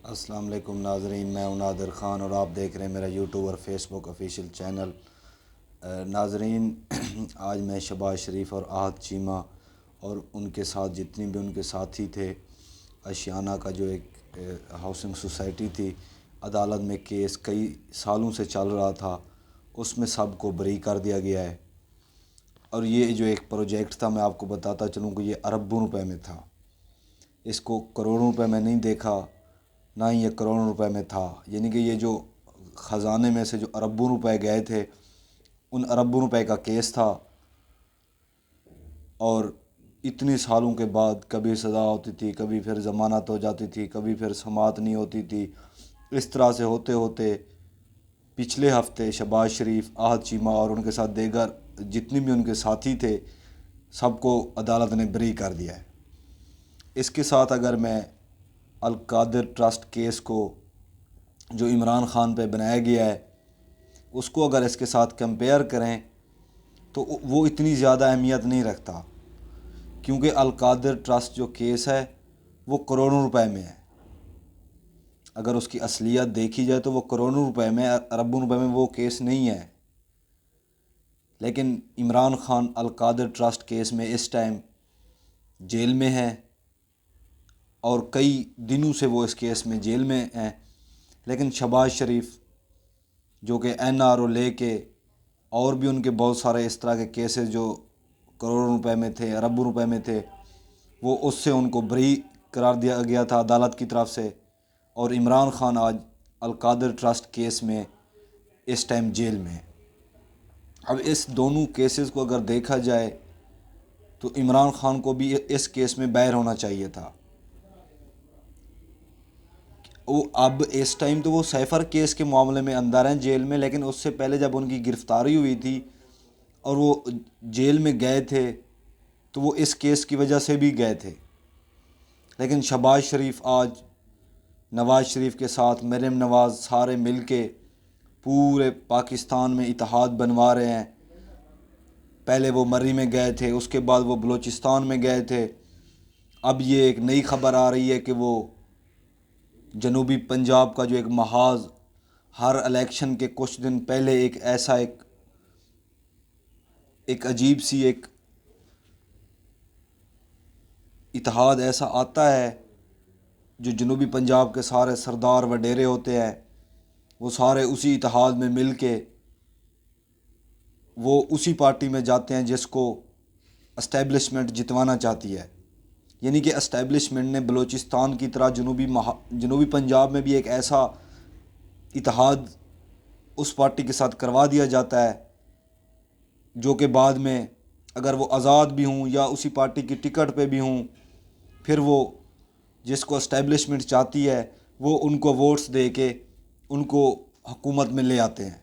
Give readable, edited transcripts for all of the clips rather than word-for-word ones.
السلام علیکم ناظرین، میں ہوں نادر خان اور آپ دیکھ رہے ہیں میرا یوٹیوب اور فیس بک آفیشیل چینل۔ ناظرین، آج میں شہباز شریف اور احد چیمہ اور ان کے ساتھ جتنی بھی ان کے ساتھی تھے، اشیانہ کا جو ایک ہاؤسنگ سوسائٹی تھی، عدالت میں کیس کئی سالوں سے چل رہا تھا، اس میں سب کو بری کر دیا گیا ہے۔ اور یہ جو ایک پروجیکٹ تھا، میں آپ کو بتاتا چلوں کہ یہ اربوں روپے میں تھا، اس کو کروڑوں روپے میں نہیں دیکھا، نہ ہی یہ کروڑوں روپے میں تھا۔ یعنی کہ یہ جو خزانے میں سے جو اربوں روپے گئے تھے، ان اربوں روپے کا کیس تھا، اور اتنے سالوں کے بعد کبھی سزا ہوتی تھی، کبھی پھر ضمانت ہو جاتی تھی، کبھی پھر سماعت نہیں ہوتی تھی۔ اس طرح سے ہوتے ہوتے پچھلے ہفتے شہباز شریف، احد چیمہ اور ان کے ساتھ دیگر جتنے بھی ان کے ساتھی تھے، سب کو عدالت نے بری کر دیا ہے۔ اس کے ساتھ اگر میں القادر ٹرسٹ کیس کو جو عمران خان پہ بنایا گیا ہے، اس کو اگر اس کے ساتھ کمپیئر کریں تو وہ اتنی زیادہ اہمیت نہیں رکھتا، کیونکہ القادر ٹرسٹ جو کیس ہے وہ کروڑوں روپے میں ہے۔ اگر اس کی اصلیت دیکھی جائے تو وہ کروڑوں روپے میں، اربوں روپے میں وہ کیس نہیں ہے۔ لیکن عمران خان القادر ٹرسٹ کیس میں اس ٹائم جیل میں ہے، اور کئی دنوں سے وہ اس کیس میں جیل میں ہیں۔ لیکن شہباز شریف جو کہ این آر او لے کے، اور بھی ان کے بہت سارے اس طرح کے کیسز جو کروڑوں روپے میں تھے، اربوں روپے میں تھے، وہ اس سے ان کو بری قرار دیا گیا تھا عدالت کی طرف سے۔ اور عمران خان آج القادر ٹرسٹ کیس میں اس ٹائم جیل میں ہے۔ اب اس دونوں کیسز کو اگر دیکھا جائے تو عمران خان کو بھی اس کیس میں باہر ہونا چاہیے تھا۔ وہ اب اس ٹائم تو وہ سیفر کیس کے معاملے میں اندر ہیں جیل میں، لیکن اس سے پہلے جب ان کی گرفتاری ہوئی تھی اور وہ جیل میں گئے تھے تو وہ اس کیس کی وجہ سے بھی گئے تھے۔ لیکن شہباز شریف آج نواز شریف کے ساتھ، مریم نواز، سارے مل کے پورے پاکستان میں اتحاد بنوا رہے ہیں۔ پہلے وہ مری میں گئے تھے، اس کے بعد وہ بلوچستان میں گئے تھے، اب یہ ایک نئی خبر آ رہی ہے کہ وہ جنوبی پنجاب کا جو ایک محاذ ہر الیکشن کے کچھ دن پہلے ایک عجیب سی ایک اتحاد ایسا آتا ہے، جو جنوبی پنجاب کے سارے سردار وڈیرے ہوتے ہیں، وہ سارے اسی اتحاد میں مل کے وہ اسی پارٹی میں جاتے ہیں جس کو اسٹیبلشمنٹ جتوانا چاہتی ہے۔ یعنی کہ اسٹیبلشمنٹ نے بلوچستان کی طرح جنوبی پنجاب میں بھی ایک ایسا اتحاد اس پارٹی کے ساتھ کروا دیا جاتا ہے، جو کہ بعد میں اگر وہ آزاد بھی ہوں یا اسی پارٹی کی ٹکٹ پہ بھی ہوں، پھر وہ جس کو اسٹیبلشمنٹ چاہتی ہے وہ ان کو ووٹس دے کے ان کو حکومت میں لے آتے ہیں۔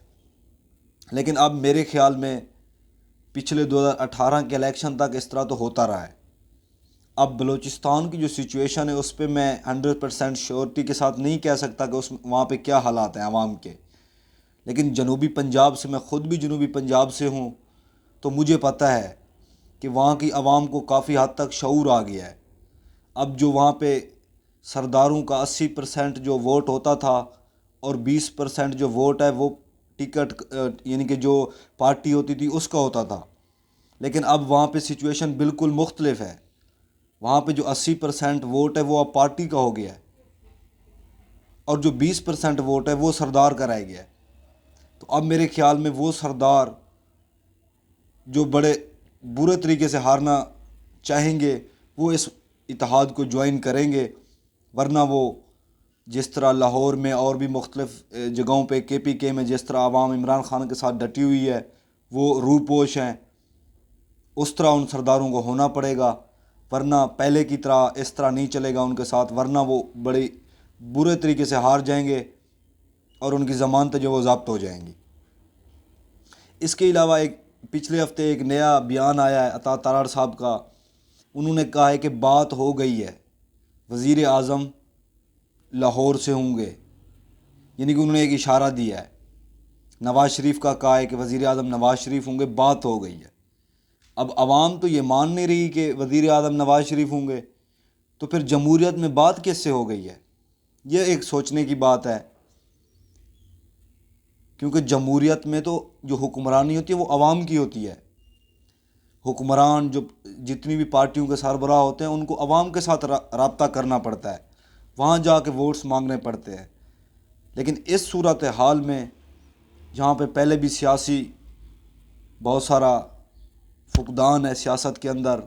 لیکن اب میرے خیال میں پچھلے 2018 کے الیکشن تک اس طرح تو ہوتا رہا ہے۔ اب بلوچستان کی جو سچویشن ہے اس پہ میں 100% شیورٹی کے ساتھ نہیں کہہ سکتا کہ وہاں پہ کیا حالات ہیں عوام کے، لیکن جنوبی پنجاب سے، میں خود بھی جنوبی پنجاب سے ہوں، تو مجھے پتہ ہے کہ وہاں کی عوام کو کافی حد تک شعور آ گیا ہے۔ اب جو وہاں پہ سرداروں کا 80% جو ووٹ ہوتا تھا اور 20% جو ووٹ ہے وہ ٹکٹ یعنی کہ جو پارٹی ہوتی تھی اس کا ہوتا تھا، لیکن اب وہاں پہ سچویشن بالکل مختلف ہے۔ وہاں پہ جو 80% ووٹ ہے وہ اب پارٹی کا ہو گیا ہے، اور جو 20% ووٹ ہے وہ سردار کا رہ گیا ہے۔ تو اب میرے خیال میں وہ سردار جو بڑے برے طریقے سے ہارنا چاہیں گے وہ اس اتحاد کو جوائن کریں گے، ورنہ وہ جس طرح لاہور میں اور بھی مختلف جگہوں پہ KPK میں جس طرح عوام عمران خان کے ساتھ ڈٹی ہوئی ہے، وہ روپوش ہیں، اس طرح ان سرداروں کو ہونا پڑے گا، ورنہ پہلے کی طرح اس طرح نہیں چلے گا ان کے ساتھ، ورنہ وہ بڑے برے طریقے سے ہار جائیں گے اور ان کی ضمانتیں جو وہ ضبط ہو جائیں گی۔ اس کے علاوہ پچھلے ہفتے ایک نیا بیان آیا ہے عطا ترار صاحب کا، انہوں نے کہا ہے کہ بات ہو گئی ہے، وزیر اعظم لاہور سے ہوں گے، یعنی کہ انہوں نے ایک اشارہ دیا ہے۔ نواز شریف کا کہا ہے کہ وزیر اعظم نواز شریف ہوں گے، بات ہو گئی ہے۔ اب عوام تو یہ مان نہیں رہی کہ وزیر اعظم نواز شریف ہوں گے، تو پھر جمہوریت میں بات کس سے ہو گئی ہے؟ یہ ایک سوچنے کی بات ہے، کیونکہ جمہوریت میں تو جو حکمرانی ہوتی ہے وہ عوام کی ہوتی ہے۔ حکمران جو جتنی بھی پارٹیوں کے سربراہ ہوتے ہیں ان کو عوام کے ساتھ رابطہ کرنا پڑتا ہے، وہاں جا کے ووٹس مانگنے پڑتے ہیں۔ لیکن اس صورتحال میں جہاں پہ پہلے بھی سیاسی بہت سارا فقدان ہے سیاست کے اندر،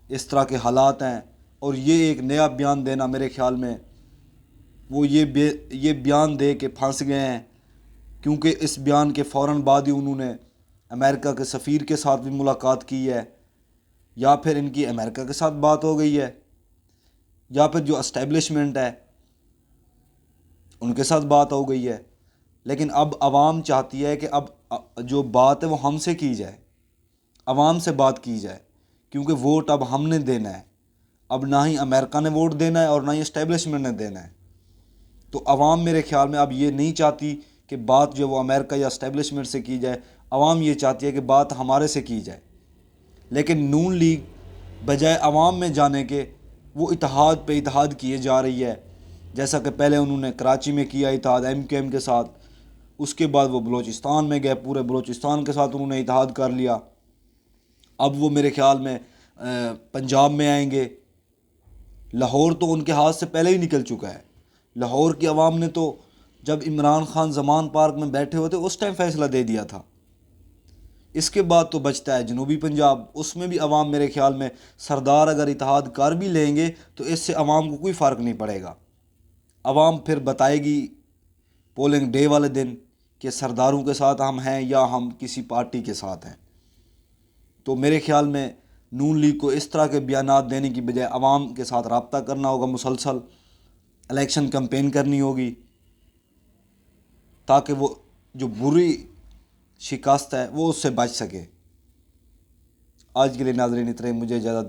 اس طرح کے حالات ہیں، اور یہ ایک نیا بیان دینا میرے خیال میں وہ یہ بیان دے کے پھنس گئے ہیں، کیونکہ اس بیان کے فوراً بعد ہی انہوں نے امریکہ کے سفیر کے ساتھ بھی ملاقات کی ہے، یا پھر ان کی امریکہ کے ساتھ بات ہو گئی ہے، یا پھر جو اسٹیبلشمنٹ ہے ان کے ساتھ بات ہو گئی ہے۔ لیکن اب عوام چاہتی ہے کہ اب جو بات ہے وہ ہم سے کی جائے، عوام سے بات کی جائے، کیونکہ ووٹ اب ہم نے دینا ہے، اب نہ ہی امریکہ نے ووٹ دینا ہے اور نہ ہی اسٹیبلشمنٹ نے دینا ہے۔ تو عوام میرے خیال میں اب یہ نہیں چاہتی کہ بات جو وہ امریکہ یا اسٹیبلشمنٹ سے کی جائے، عوام یہ چاہتی ہے کہ بات ہمارے سے کی جائے۔ لیکن نون لیگ بجائے عوام میں جانے کے وہ اتحاد پہ اتحاد کیے جا رہی ہے، جیسا کہ پہلے انہوں نے کراچی میں کیا اتحاد ایم کیو ایم کے ساتھ، اس کے بعد وہ بلوچستان میں گئے، پورے بلوچستان کے ساتھ انہوں نے اتحاد کر لیا۔ اب وہ میرے خیال میں پنجاب میں آئیں گے۔ لاہور تو ان کے ہاتھ سے پہلے ہی نکل چکا ہے۔ لاہور کی عوام نے تو جب عمران خان زمان پارک میں بیٹھے ہوتے اس ٹائم فیصلہ دے دیا تھا۔ اس کے بعد تو بچتا ہے جنوبی پنجاب، اس میں بھی عوام میرے خیال میں سردار اگر اتحاد کر بھی لیں گے تو اس سے عوام کو کوئی فرق نہیں پڑے گا۔ عوام پھر بتائے گی پولنگ ڈے والے دن کہ سرداروں کے ساتھ ہم ہیں یا ہم کسی پارٹی کے ساتھ ہیں۔ تو میرے خیال میں نون لیگ کو اس طرح کے بیانات دینے کی بجائے عوام کے ساتھ رابطہ کرنا ہوگا، مسلسل الیکشن کمپین کرنی ہوگی، تاکہ وہ جو بری شکست ہے وہ اس سے بچ سکے۔ آج کے لیے ناظرین اتنے، مجھے اجازت